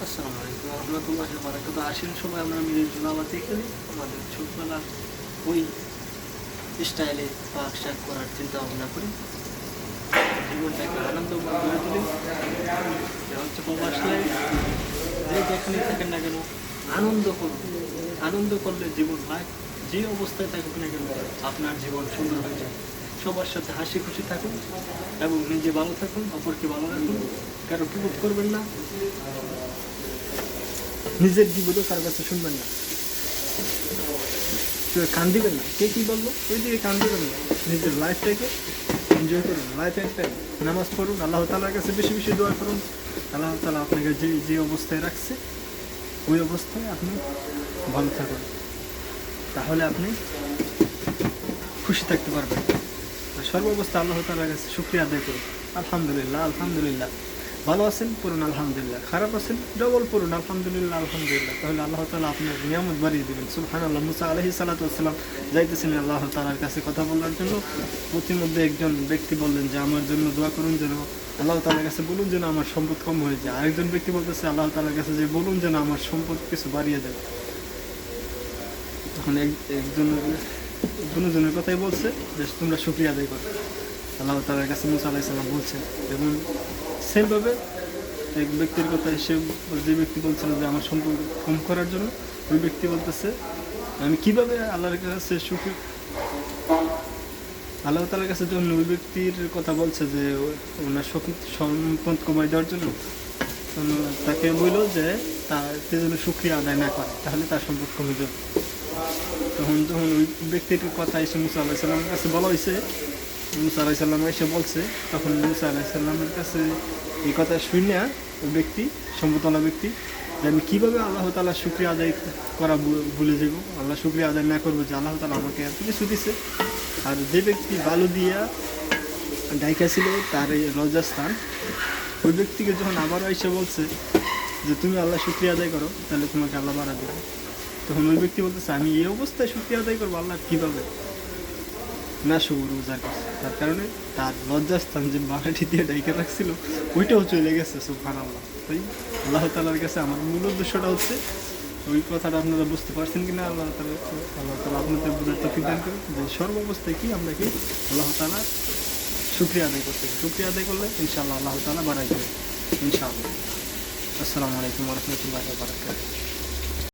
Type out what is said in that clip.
আসসালামু আলাইকুম রহমতুল্লাহি ওয়া বারাকাতুহু। আসেন সবাই আমরা মিলেমিশে দাওয়াতে করি, আমাদের ছোটবেলার ওই স্টাইলে পাক শাক করার চিন্তা ভাবনা করি, জীবনটাকে আনন্দময় করে তুলি। এটা হচ্ছে প্রবাস লাইফ। যে যেখানে থাকেন না কেন আনন্দ করুন। আনন্দ করলে জীবন লাইফ যে অবস্থায় থাকুক না কেন আপনার জীবন সুন্দর হয়ে যায়। সবার সাথে হাসি খুশি থাকুন এবং নিজে ভালো থাকুন, অপরকে ভালো রাখুন, কারো বিপদ করবেন না, নিজের বিপদও কারো কাছে শুনবেন না, কেউ কান দিবেন না। কে কী বললো ওই দিকে কান দিবেন না। নিজের লাইফটাকে এনজয় করুন। লাইফ একটাই, নামাজ পড়ুন, আল্লাহ তাআলার কাছে বেশি বেশি দোয়া করুন। আল্লাহ তাআলা আপনাকে যে যে অবস্থায় রাখছে ওই অবস্থায় আপনি ভালো থাকুন, তাহলে আপনি খুশি থাকতে পারবেন। আর সর্বাবস্থা আল্লাহ তাআলার কাছে শুকরিয়া আদায় করুন। আলহামদুলিল্লাহ আলহামদুলিল্লাহ। ভালো আছেন পড়ুন আলহামদুলিল্লাহ, খারাপ আছেন ডবল পড়ুন আলহামদুলিল্লাহ আলহামদুলিল্লাহ, তাহলে আল্লাহ তাআলা আপনার নিয়ামত বাড়িয়ে দেবেন। সুবহানাল্লাহ। মুসা আলাইহিস সালাতু ওয়াস সালাম যাইতেছিলেন আল্লাহ তাআলার কাছে কথা বলার জন্য। প্রতিমধ্যে একজন ব্যক্তি বললেন যে আমার জন্য দোয়া করুন, যেন আল্লাহ তাআলার কাছে বলুন যেন আমার সম্পদ কম হয়ে যায়। আরেকজন ব্যক্তি বলতেছে আল্লাহ তাআলার কাছে যে বলুন যেন আমার সম্পদ কিছু বাড়িয়ে দেয়। তখন দুজনের কথাই বলছে যে তোমরা শুকরিয়া আদায় করো। আল্লাহ তাআলার কাছে মুসা আলাইহিস সালাম বলছেন। এবং সেমভাবে এক ব্যক্তির কথা এসে যে ব্যক্তি বলছিল যে আমার সম্পর্ক কম করার জন্য, ওই ব্যক্তি বলতেছে আমি কীভাবে আল্লাহর কাছে আল্লাহ তাআলার কাছে যখন ওই ব্যক্তির কথা বলছে যে ওনার সম্পদ কমাই দেওয়ার জন্য, তাকে বলল যে তার যেন শুকরিয়া আদায় না করে তাহলে তার সম্পদ কমে যাবে। তখন যখন ওই ব্যক্তির কথা এসে মুসা আলাইহিস সালামের কাছে বলা হয়েছে, মুসা আলাইহিস সালাম এসে বলছে, তখন মুসা আলাইহিস সালামের কাছে এই কথা শুনে ওই ব্যক্তি, সম্পদওয়ালা ব্যক্তি, যে আমি কীভাবে আল্লাহ তাআলার শুকরিয়া আদায় করা ভুলে যাব, আল্লাহ শুকরিয়া আদায় না করবো যে আল্লাহ তাআলা আমাকে এত কিছু দিছে। আর যে ব্যক্তি বালু দিয়া ডাইকা ছিল তার এই লজ্জাস্থান, ওই ব্যক্তিকে যখন আবারও এসে বলছে যে তুমি আল্লাহ শুকরিয়া আদায় করো তাহলে তোমাকে আল্লাহ বাড়া দেবে, তখন ওই ব্যক্তি বলতেছে আমি এই অবস্থায় শুকরিয়া আদায় করবো আল্লাহ কীভাবে, না শুকুর গুজার করছে। তার কারণে তার লজ্জাস্থান যে বাড়াটি দিয়ে ডাইকে রাখছিল ওইটাও চলে গেছে। সুবহানাল্লাহ। তাই আল্লাহ তাআলার কাছে আমার মূল উদ্দেশ্যটা হচ্ছে, ওই কথাটা আপনারা বুঝতে পারছেন কিনা আল্লাহ তাআলা আপনাদের বোঝার তৌফিক দান করুন যে সর্বাবস্থায় কি আমরা কি আল্লাহ তাআলা শুকরিয়া আদায় করতে, শুকরিয়া আদায় করলে ইনশাআল্লাহ আল্লাহ তাআলা বাড়াই দেবে ইনশাআল্লাহ। আসসালামু আলাইকুম ওয়া রাহমাতুল্লাহি ওয়া বারাকাতুহু।